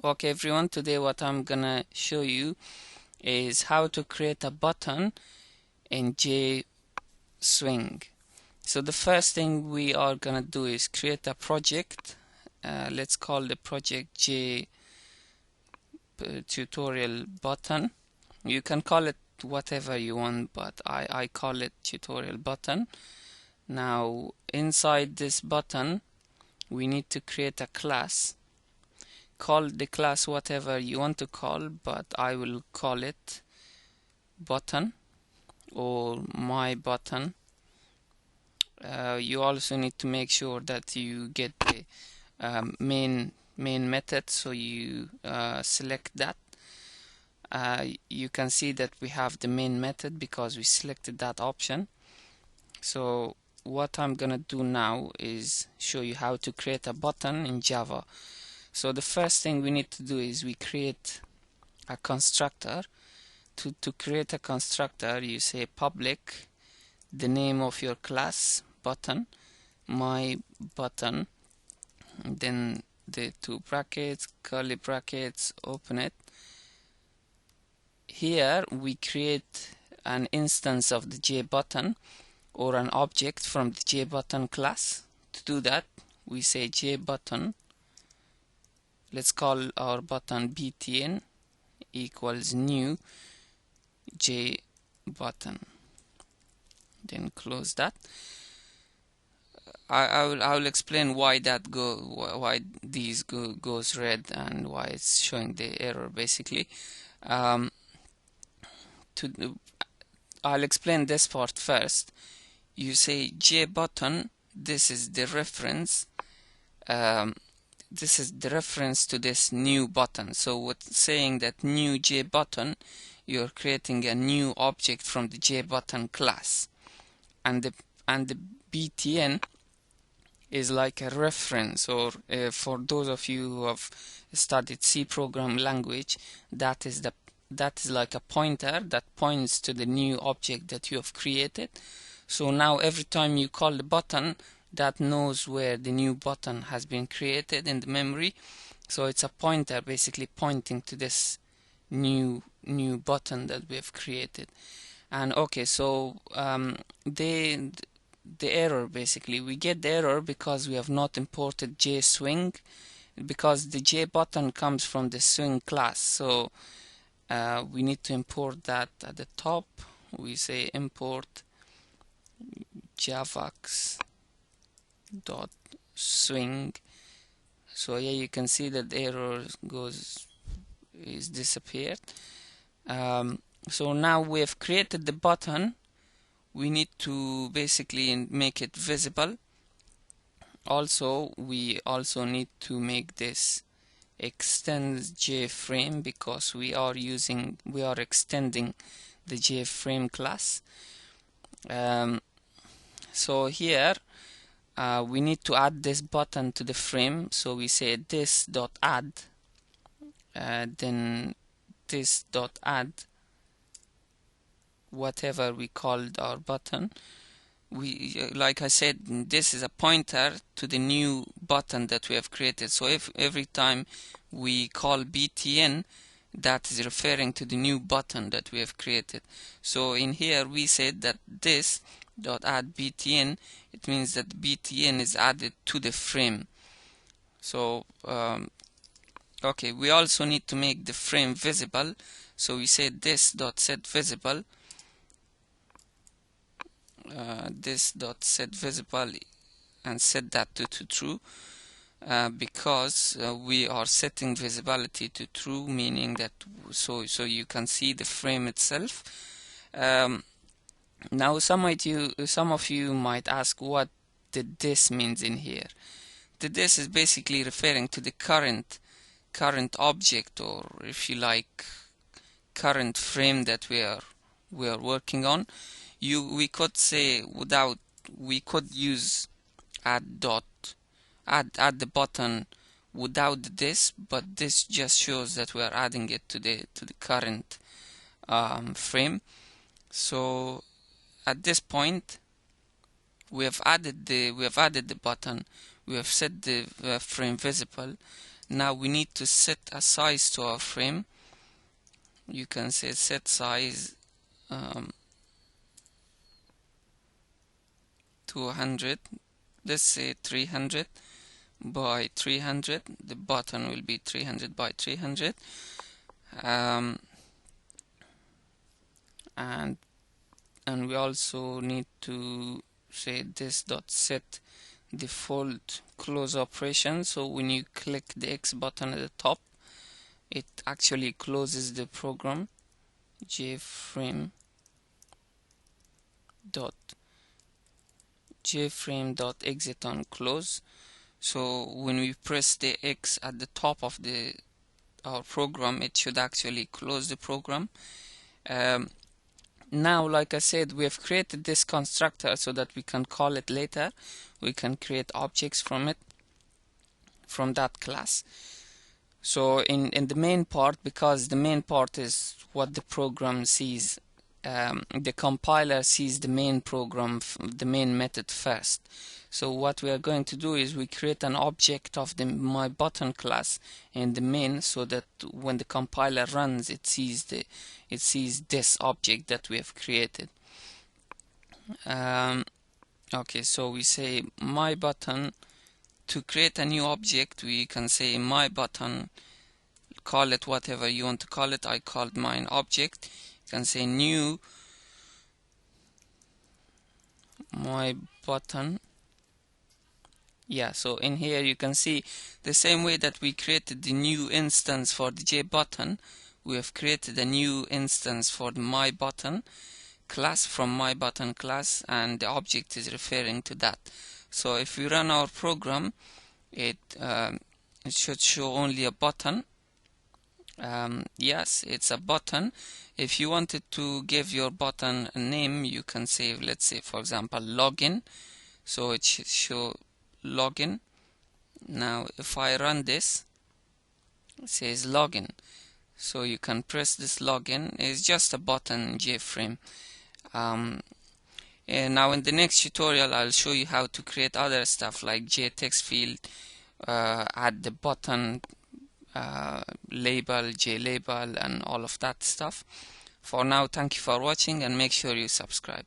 Okay everyone, today what I'm gonna show you is how to create a button in JSwing. So the first thing we are gonna do is create a project. Let's call the project J tutorial button. You can call it whatever you want, but I call it tutorial button. Now inside this button we need to create a class. Call the class whatever you want to call, but I will call it button or my button. You also need to make sure that you get the main method, so you select that. You can see that we have the main method because we selected that option. So what I'm gonna do now is show you how to create a button in Java. So the first thing we need to do is we create a constructor. To create a constructor, you say public, the name of your class, button, my button, then the two brackets, curly brackets, open it. Here we create an instance of the JButton or an object from the JButton class. To do that, we say JButton. Let's call our button btn equals new JButton. Then close that. I will explain why these goes red and why it's showing the error basically. I'll explain this part first. You say JButton. This is the reference. This is the reference to this new button. So what's saying that new JButton, you're creating a new object from the JButton class, and the btn is like a reference, or for those of you who have studied C program language, that is like a pointer that points to the new object that you have created. So now every time you call the button, that knows where the new button has been created in the memory. So it's a pointer basically pointing to this new button that we have created. And okay, so the error, basically we get the error because we have not imported JSwing, because the JButton comes from the swing class. So we need to import that at the top. We say import javax.swing. So yeah, you can see that the error is disappeared. So now we have created the button. We need to basically make it visible. Also, we also need to make this extends JFrame, because we are extending the JFrame class. So here we need to add this button to the frame. So we say this.add, then this.add whatever we called our button. We, like I said, this is a pointer to the new button that we have created. So if every time we call btn, that is referring to the new button that we have created. So in here we said that this.add btn, it means that btn is added to the frame. So okay, we also need to make the frame visible. So we say this.setVisible. This.setVisible, and set that to true, because we are setting visibility to true, meaning that so you can see the frame itself. Now some of you might ask what the this means in here. The this is basically referring to the current object, or if you like, current frame that we are working on. We could say we could use add the button without this, but this just shows that we are adding it to the current frame. So at this point we have added the button, we have set the frame visible. Now we need to set a size to our frame. You can say set size to 100. Let's say 300 by 300. The button will be 300 by 300. And we also need to say this dot set default close operation. So when you click the X button at the top, it actually closes the program. jframe dot exit on close. So when we press the X at the top of our program, it should actually close the program. Now, like I said, we have created this constructor so that we can call it later. We can create objects from it, from that class. So in the main part, because the main part is what the program sees, the compiler sees the main program, the main method first. So what we are going to do is we create an object of the MyButton class in the main, so that when the compiler runs, it sees this object that we have created. Okay, so we say MyButton. To create a new object, we can say MyButton, call it whatever you want to call it. I called mine object. You can say new MyButton. Yeah, so in here you can see the same way that we created the new instance for the JButton, we have created a new instance for the MyButton class from MyButton class, and the object is referring to that. So if we run our program, it should show only a button. Yes, it's a button. If you wanted to give your button a name, you can say, let's say for example, login. So it should show login. Now if I run this, it says login. So you can press this login. It's just a button in JFrame. And now in the next tutorial, I'll show you how to create other stuff like JText field, add the button label, JLabel, and all of that stuff. For now, thank you for watching, and make sure you subscribe.